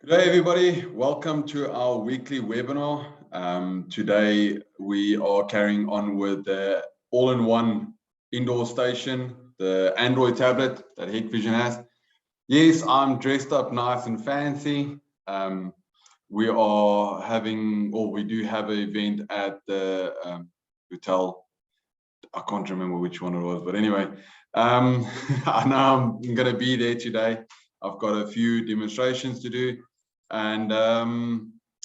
Good day, everybody. Welcome to our weekly webinar. Today, we are carrying on with the all-in-one indoor station, the Android tablet that Hikvision has. Yes, I'm dressed up nice and fancy. We are having, or we do have an event at the hotel. I can't remember which one it was, but anyway, I know I'm going to be there today. I've got a few demonstrations to do. And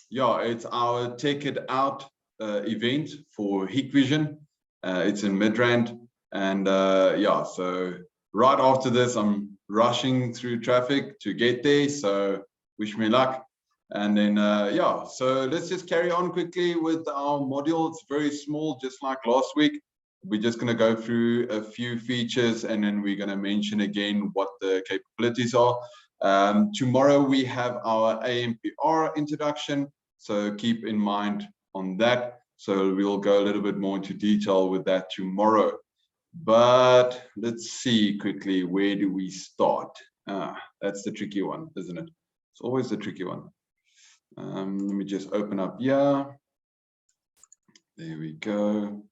yeah, it's our Take It Out event for Hikvision. It's in Midrand. And yeah, so right after this, I'm rushing through traffic to get there. So wish me luck. And then, yeah, so let's just carry on quickly with our module. It's very small, just like last week. We're just going to go through a few features, and then we're going to mention again what the capabilities are. Tomorrow we have our AMPR introduction, so keep in mind on that. So we'll go a little bit more into detail with that tomorrow. But let's see quickly, where do we start? That's the tricky one, isn't it? It's always the tricky one. Let me just open up here. There we go.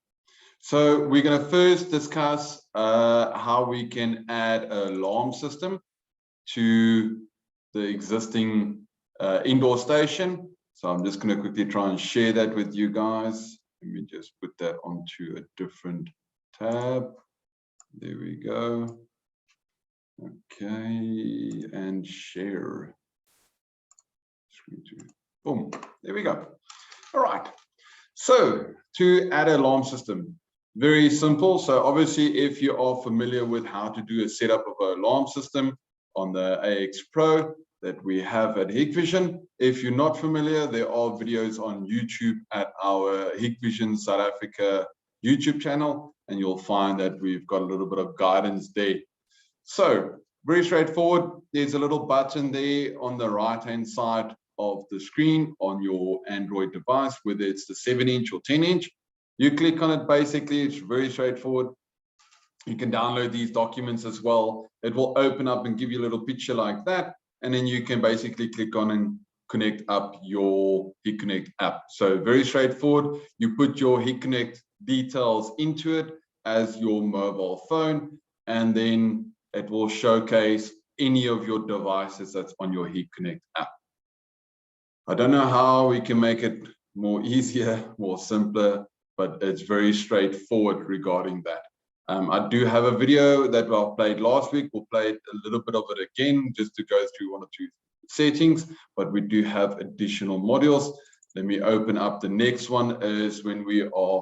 So we're going to first discuss how we can add an alarm system to the existing indoor station. So I'm just going to quickly try and share that with you guys. Let me just put that onto a different tab. There we go. Okay, and share. Screen two. Boom. There we go. All right. So to add an alarm system, very simple. So obviously, if you are familiar with how to do a setup of an alarm system on the AX Pro that we have at Hikvision. If you're not familiar, there are videos on YouTube at our Hikvision South Africa YouTube channel, and you'll find that we've got a little bit of guidance there. So very straightforward. There's a little button there on the right-hand side of the screen on your Android device, whether it's the 7-inch or 10-inch. You click on it, basically, it's very straightforward. You can download these documents as well. It will open up and give you a little picture like that. And then you can basically click on and connect up your HIK-Connect app. So very straightforward. You put your HIK-Connect details into it as your mobile phone, and then it will showcase any of your devices that's on your HIK-Connect app. I don't know how we can make it more easier, more simpler, but it's very straightforward regarding that. I do have a video that I played last week. We'll play a little bit of it again just to go through one or two settings, but we do have additional modules. Let me open up. The next one is when we are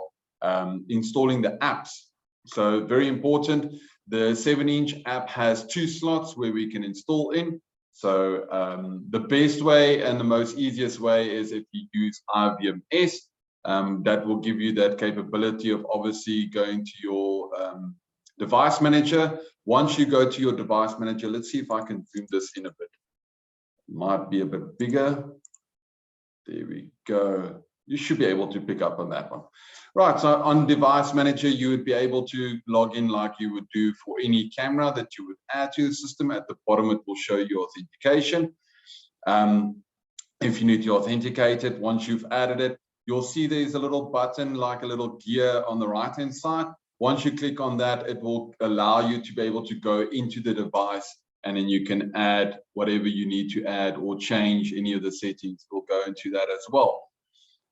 installing the apps. So very important. The 7-inch app has 2 slots where we can install in. So the best way and the most easiest way is if you use IVMS. That will give you that capability of obviously going to your device manager. Once you go to your device manager, let's see if I can zoom this in a bit. Might be a bit bigger. There we go. You should be able to pick up on that one. Right, so on device manager, you would be able to log in like you would do for any camera that you would add to the system. At the bottom, it will show you authentication. If you need to authenticate it, once you've added it, you'll see there's a little button, like a little gear on the right-hand side. Once you click on that, it will allow you to be able to go into the device, and then you can add whatever you need to add or change any of the settings. We'll go into that as well.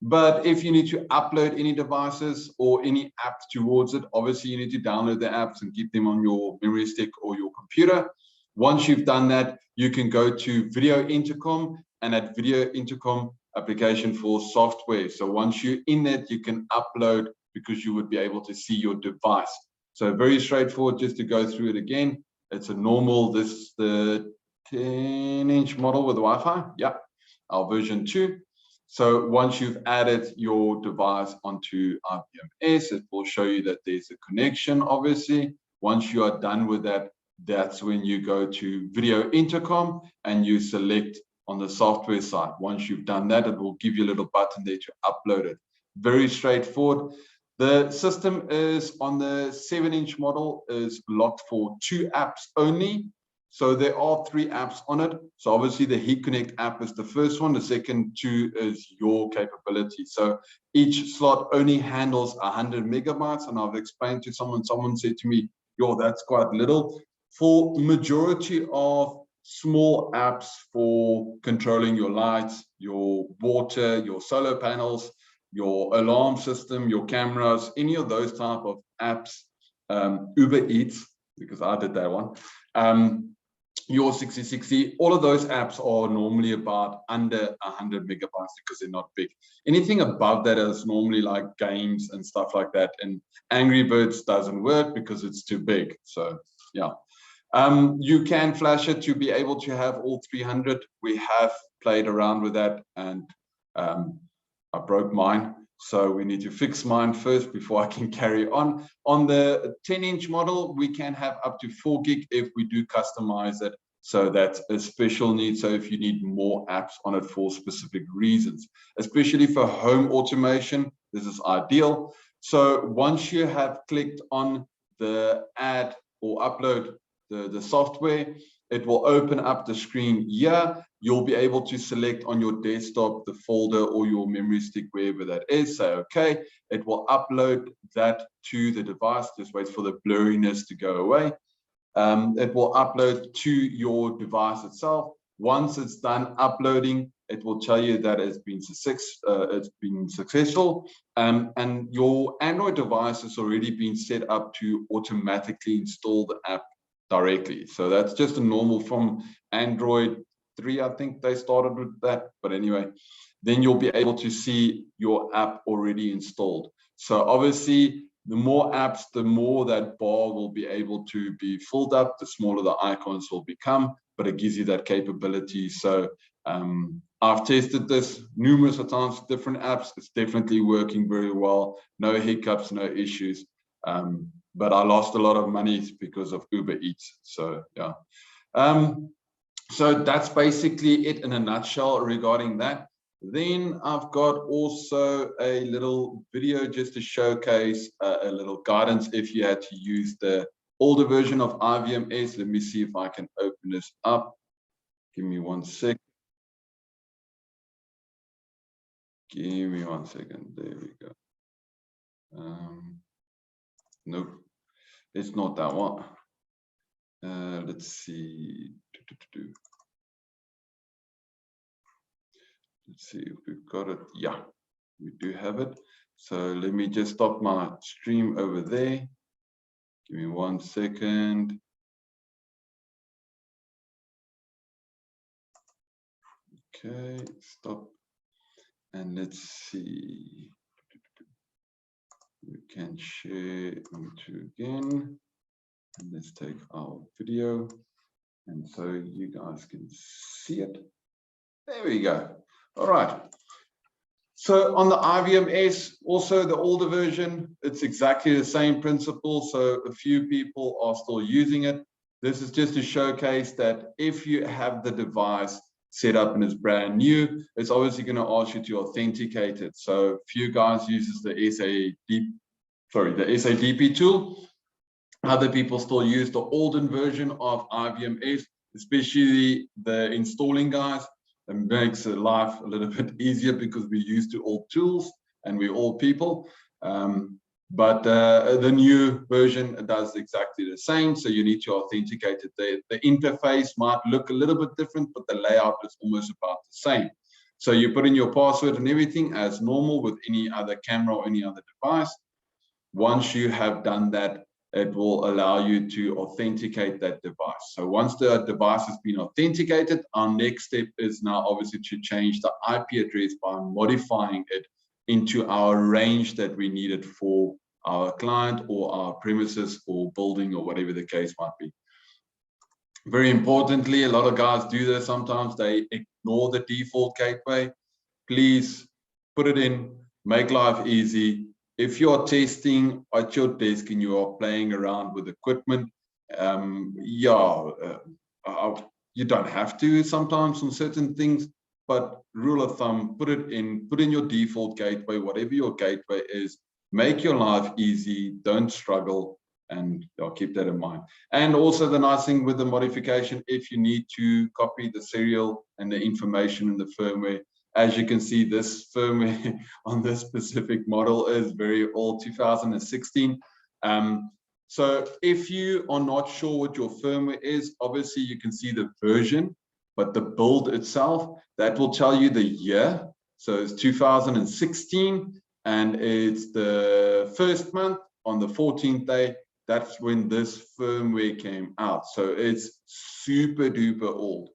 But if you need to upload any devices or any apps towards it, obviously you need to download the apps and keep them on your memory stick or your computer. Once you've done that, you can go to Video Intercom, and at Video Intercom, application for software. So once you're in it, you can upload because you would be able to see your device. So very straightforward. Just to go through it again, it's a normal, this is the 10-inch model with Wi-Fi. Yeah, our version 2. So once you've added your device onto IVMS, it will show you that there's a connection, obviously. Once you are done with that, that's when you go to Video Intercom and you select on the software side. Once you've done that, it will give you a little button there to upload it. Very straightforward. The system is on the 7-inch model is locked for 2 apps only. So there are 3 apps on it. So obviously the HIK Connect app is the first one. The second 2 is your capability. So each slot only handles 100 megabytes. And I've explained to someone said to me, yo, that's quite little. For majority of small apps for controlling your lights, your water, your solar panels, your alarm system, your cameras, any of those type of apps, Uber Eats, because I did that one, your 6060, all of those apps are normally about under 100 megabytes because they're not big. Anything above that is normally like games and stuff like that. And Angry Birds doesn't work because it's too big. So yeah. You can flash it to be able to have all 300. We have played around with that, and I broke mine. So we need to fix mine first before I can carry on. On the 10-inch model, we can have up to 4 gig if we do customize it. So that's a special need. So if you need more apps on it for specific reasons, especially for home automation, this is ideal. So once you have clicked on the add or upload the software, it will open up the screen here. You'll be able to select on your desktop the folder or your memory stick, wherever that is. Say okay, it will upload that to the device. Just wait for the blurriness to go away. It will upload to your device itself. Once it's done uploading, it will tell you that it's been successful, and your Android device has already been set up to automatically install the app directly. So that's just a normal from Android 3, I think they started with that. But anyway, then you'll be able to see your app already installed. So obviously, the more apps, the more that bar will be able to be filled up, the smaller the icons will become, but it gives you that capability. So I've tested this numerous times, different apps. It's definitely working very well. No hiccups, no issues. But I lost a lot of money because of Uber Eats. So yeah. So that's basically it in a nutshell regarding that. Then I've got also a little video just to showcase a little guidance if you had to use the older version of IVMS. Let me see if I can open this up. Give me 1 sec. Give me 1 second. There we go. Nope, it's not that one. Let's see. Let's see if we've got it. Yeah, we do have it. So let me just stop my stream over there. Give me 1 second. Okay, stop. And let's see. We can share onto again. And let's take our video. And so you guys can see it. There we go. All right. So on the IVMS, also the older version, it's exactly the same principle. So a few people are still using it. This is just to showcase that if you have the device set up and it's brand new, it's obviously going to ask you to authenticate it. So few guys uses the SADP tool. Other people still use the olden version of IVMS, especially the installing guys. It makes life a little bit easier because we're used to old tools and we're all people. But the new version does exactly the same. So you need to authenticate it. The interface might look a little bit different, but the layout is almost about the same. So you put in your password and everything as normal with any other camera or any other device. Once you have done that, it will allow you to authenticate that device. So once the device has been authenticated, our next step is now obviously to change the IP address by modifying it into our range that we needed for our client or our premises or building or whatever the case might be. Very importantly, a lot of guys do this sometimes. They ignore the default gateway. Please put it in, make life easy. If you're testing at your desk and you are playing around with equipment, you don't have to sometimes on certain things, but rule of thumb, put in your default gateway, whatever your gateway is, make your life easy, don't struggle, and I'll keep that in mind. And also the nice thing with the modification, if you need to copy the serial and the information in the firmware, as you can see, this firmware on this specific model is very old, 2016. So if you are not sure what your firmware is, obviously you can see the version, but the build itself, that will tell you the year. So it's 2016, and it's the first month on the 14th day. That's when this firmware came out. So it's super duper old.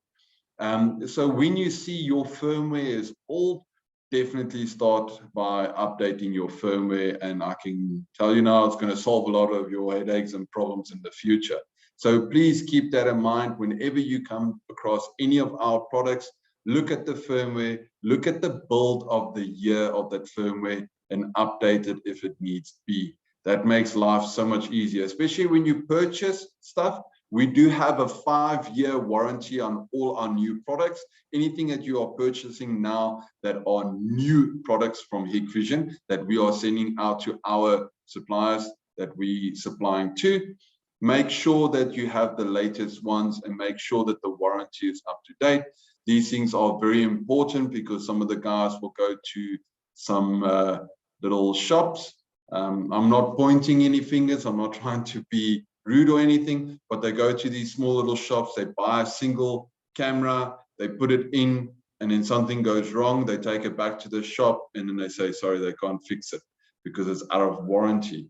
So when you see your firmware is old, definitely start by updating your firmware, and I can tell you now it's going to solve a lot of your headaches and problems in the future. So please keep that in mind whenever you come across any of our products. Look at the firmware, look at the build of the year of that firmware, and update it if it needs to be. That makes life so much easier, especially when you purchase stuff. We do have a 5-year warranty on all our new products. Anything that you are purchasing now that are new products from Hikvision that we are sending out to our suppliers that we supplying to, make sure that you have the latest ones and make sure that the warranty is up to date. These things are very important because some of the guys will go to some little shops. I'm not pointing any fingers. I'm not trying to be rude or anything, but they go to these small little shops, they buy a single camera, they put it in, and then something goes wrong, they take it back to the shop, and then they say, sorry, they can't fix it because it's out of warranty.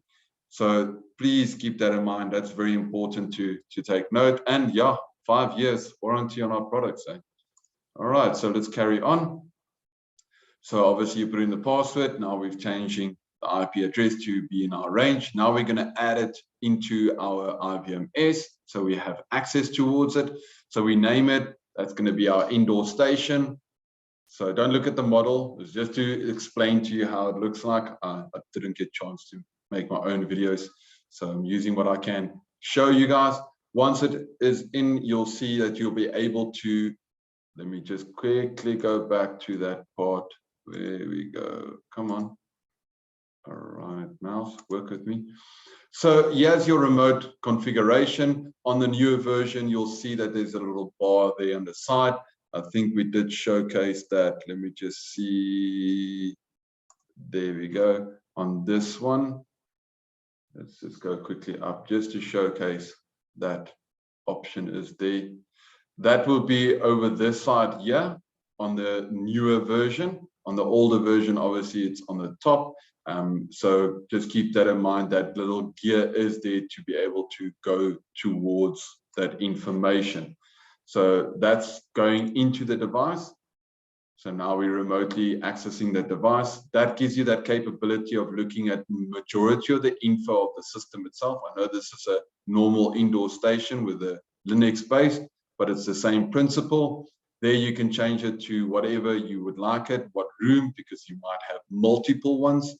So please keep that in mind. That's very important to take note. And yeah, 5 years warranty on our products. Eh? All right, so let's carry on. So obviously you put in the password. Now we're changing the IP address to be in our range. Now we're going to add it into our IVMS, so we have access towards it. So we name it, that's going to be our indoor station. So don't look at the model, it's just to explain to you how it looks like. I didn't get a chance to make my own videos, so I'm using what I can show you guys. Once it is in, you'll see that you'll be able to, let me just quickly go back to that part. There we go, come on. All right, mouse, work with me. So here's your remote configuration. On the newer version, you'll see that there's a little bar there on the side. I think we did showcase that. Let me just see. There we go. On this one, let's just go quickly up just to showcase that option is there. That will be over this side here on the newer version. On the older version, obviously, it's on the top. So just keep that in mind, that little gear is there to be able to go towards that information. So that's going into the device. So now we're remotely accessing that device. That gives you that capability of looking at majority of the info of the system itself. I know this is a normal indoor station with a Linux base, but it's the same principle. There you can change it to whatever you would like it, what room, because you might have multiple ones.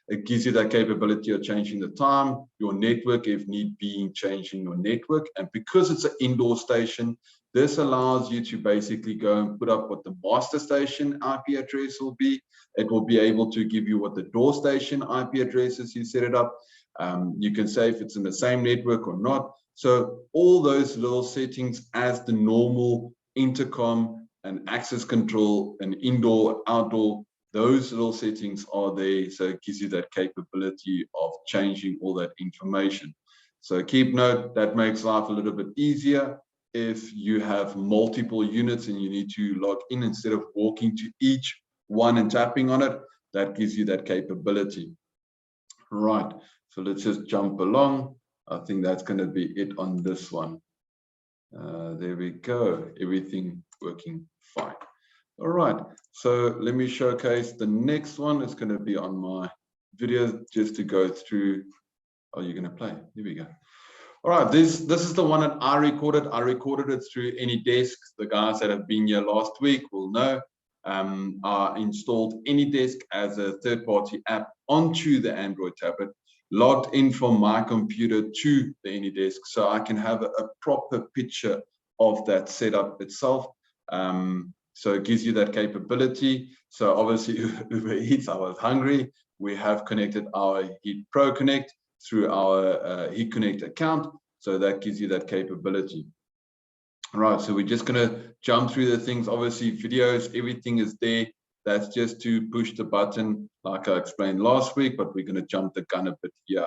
It gives you that capability of changing the time, your network, if need be, changing your network. And because it's an indoor station, this allows you to basically go and put up what the master station IP address will be. It will be able to give you what the door station IP address is, you set it up. You can say if it's in the same network or not. So all those little settings as the normal intercom and access control and indoor, outdoor, those little settings are there, so it gives you that capability of changing all that information. So keep note, that makes life a little bit easier if you have multiple units and you need to log in instead of walking to each one and tapping on it. That gives you that capability. Right, so let's just jump along. I think that's going to be it on this one. There we go, everything working fine. All right, so let me showcase the next one. It's going to be on my video just to go through. Oh, you're going to play? Here we go. All right, this is the one that I recorded. I recorded it through AnyDesk. The guys that have been here last week will know. I installed AnyDesk as a third-party app onto the Android tablet, logged in from my computer to the AnyDesk, so I can have a proper picture of that setup itself. So it gives you that capability. So obviously Uber Eats, I was hungry. We have connected our Heat Pro Connect. through our HIK-Connect account. So that gives you that capability. All right, so we're just going to jump through the things. Obviously, videos, everything is there. That's just to push the button like I explained last week, but we're going to jump the gun a bit here.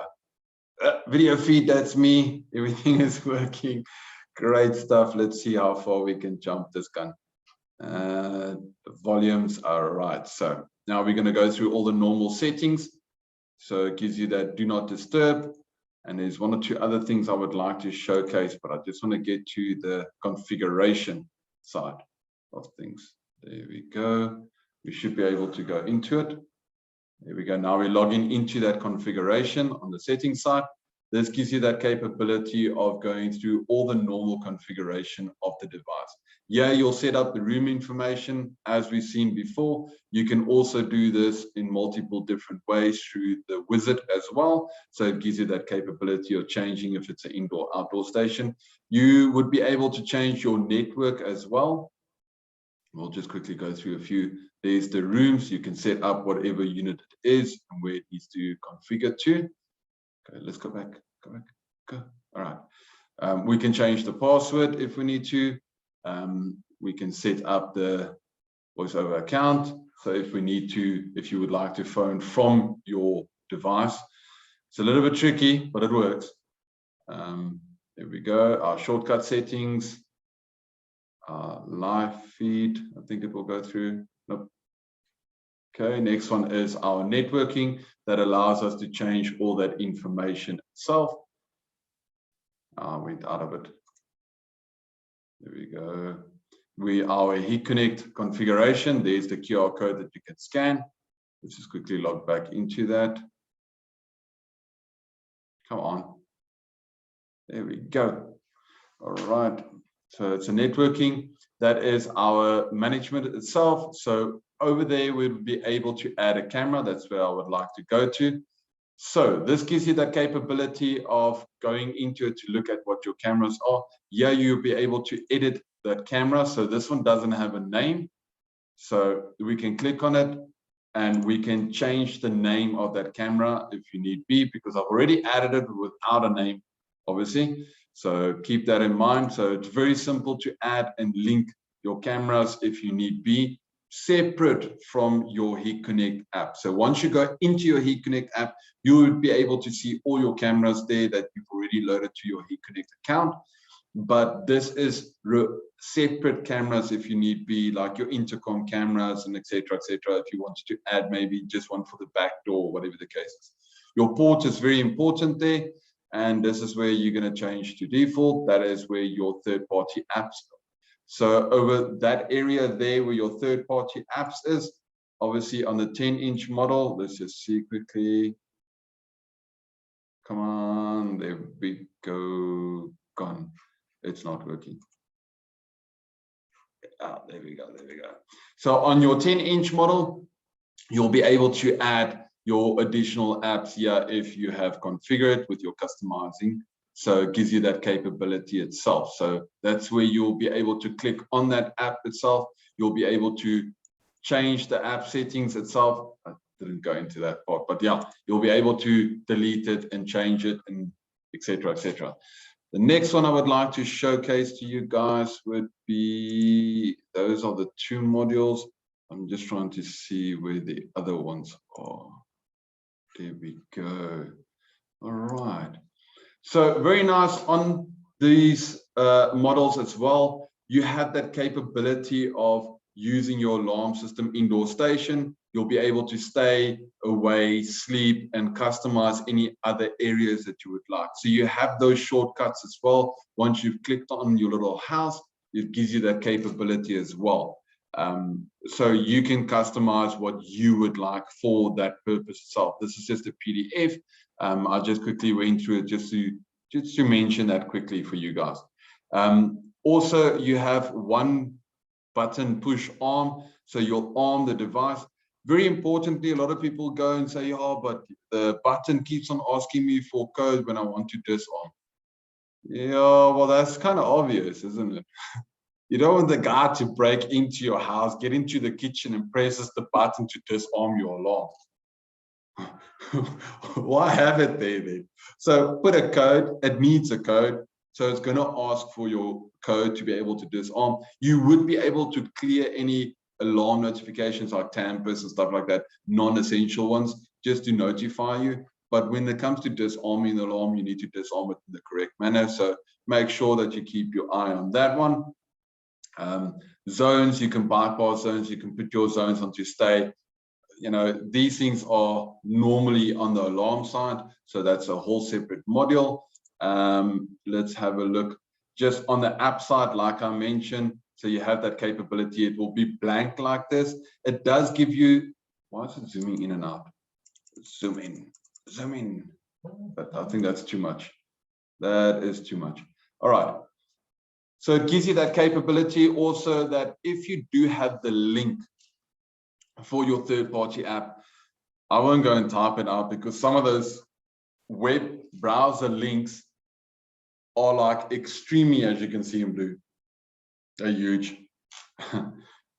Video feed, that's me. Everything is working. Great stuff. Let's see how far we can jump this gun. The volumes are right. So now we're going to go through all the normal settings. So it gives you that do not disturb. And there's one or two other things I would like to showcase, but I just want to get to the configuration side of things. There we go. We should be able to go into it. There we go. Now we're logging into that configuration on the settings side. This gives you that capability of going through all the normal configuration of the device. Yeah, you'll set up the room information as we've seen before. You can also do this in multiple different ways through the wizard as well. So it gives you that capability of changing if it's an indoor-outdoor station. You would be able to change your network as well. We'll just quickly go through a few. There's the rooms. You can set up whatever unit it is and where it needs to configure to. Okay, let's go back, go. All right. We can change the password if we need to. We can set up the voice over account. So if we need to, if you would like to phone from your device, it's a little bit tricky, but it works. There we go. Our shortcut settings, live feed. I think it will go through. Nope. Okay, next one is our networking that allows us to change all that information itself. I went out of it. There we go. Our HIK-Connect configuration. There's the QR code that you can scan. Let's just quickly log back into that. Come on. There we go. All right. So it's a networking. That is our management itself. So over there, we'll be able to add a camera. That's where I would like to go to. So this gives you that capability of going into it to look at what your cameras are. Yeah, you'll be able to edit that camera. So this one doesn't have a name. So we can click on it and we can change the name of that camera if you need be, because I've already added it without a name, obviously. So keep that in mind. So it's very simple to add and link your cameras if you need be, separate from your HIK-Connect app. So once you go into your HIK-Connect app, you will be able to see all your cameras there that you've already loaded to your HIK-Connect account. But this is separate cameras if you need be, like your intercom cameras and etc. If you wanted to add maybe just one for the back door, whatever the case is. Your port is very important there. And this is where you're going to change to default. That is where your third-party apps go. So over that area there where your third-party apps is, obviously on the 10-inch model, let's just see quickly. Come on, there we go. Gone. It's not working. There we go. So on your 10-inch model, you'll be able to add your additional apps here if you have configured with your customizing. So it gives you that capability itself. So that's where you'll be able to click on that app itself. You'll be able to change the app settings itself. I didn't go into that part, but yeah, you'll be able to delete it and change it and etc. The next one I would like to showcase to you guys would be, those are the two modules. I'm just trying to see where the other ones are. There we go. All right. So very nice on these models as well. You have that capability of using your alarm system indoor station. You'll be able to stay away, sleep, and customize any other areas that you would like. So you have those shortcuts as well. Once you've clicked on your little house, it gives you that capability as well. So you can customize what you would like for that purpose itself. This is just a PDF. I just quickly went through it just to mention that quickly for you guys. Also, you have one button push arm, so you'll arm the device. Very importantly, a lot of people go and say, oh, but the button keeps on asking me for code when I want to disarm. Yeah, well, that's kind of obvious, isn't it? You don't want the guy to break into your house, get into the kitchen and presses the button to disarm your alarm. Why have it there then? So put a code, it needs a code. So it's going to ask for your code to be able to disarm. You would be able to clear any alarm notifications like tampers and stuff like that, non-essential ones, just to notify you. But when it comes to disarming the alarm, you need to disarm it in the correct manner. So make sure that you keep your eye on that one. Zones, you can bypass zones, you can put your zones onto stay. You know, these things are normally on the alarm side, so that's a whole separate module. Let's have a look just on the app side, like I mentioned. So you have that capability. It will be blank like this. It does give you, why is it zooming in and out? Zoom in, zoom in. But I think that's too much. That is too much. All right. So it gives you that capability also, that if you do have the link for your third-party app, I won't go and type it out because some of those web browser links are like extremely, as you can see in blue, they're huge.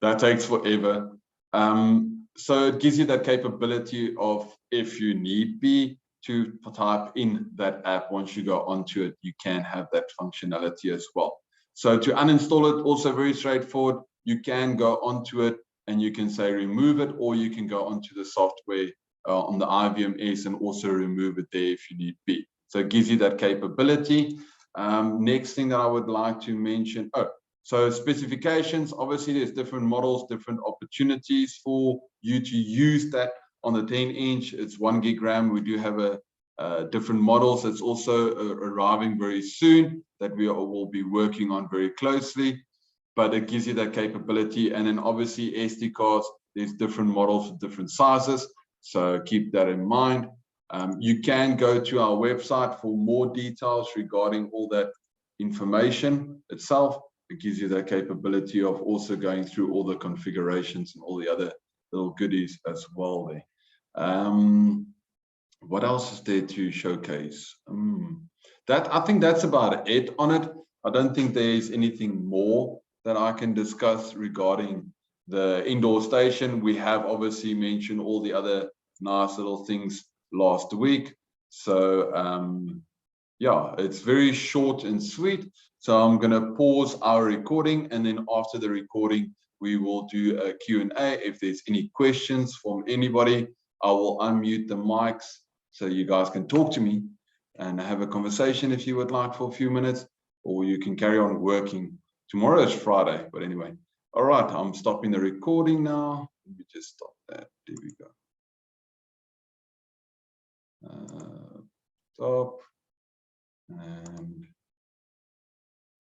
That takes forever. So it gives you that capability of, if you need be, to type in that app. Once you go onto it, you can have that functionality as well. So to uninstall it, also very straightforward. You can go onto it and you can say remove it, or you can go onto the software on the IVMS and also remove it there if you need be. So it gives you that capability. Next thing that I would like to mention, so specifications, obviously there's different models, different opportunities for you to use that. On the 10-inch, it's 1 gig RAM. We do have different models. It's also arriving very soon that we will be working on very closely, but it gives you that capability. And then obviously SD cards, there's different models with different sizes. So keep that in mind. You can go to our website for more details regarding all that information itself. It gives you that capability of also going through all the configurations and all the other little goodies as well there. What else is there to showcase? I think that's about it on it. I don't think there's anything more that I can discuss regarding the indoor station. We have obviously mentioned all the other nice little things last week. So yeah, it's very short and sweet. So I'm going to pause our recording, and then after the recording, we will do a Q&A. If there's any questions from anybody, I will unmute the mics so you guys can talk to me and have a conversation if you would like for a few minutes, or you can carry on working. Tomorrow is Friday, but anyway. All right, I'm stopping the recording now. Let me just stop that. There we go. Stop. And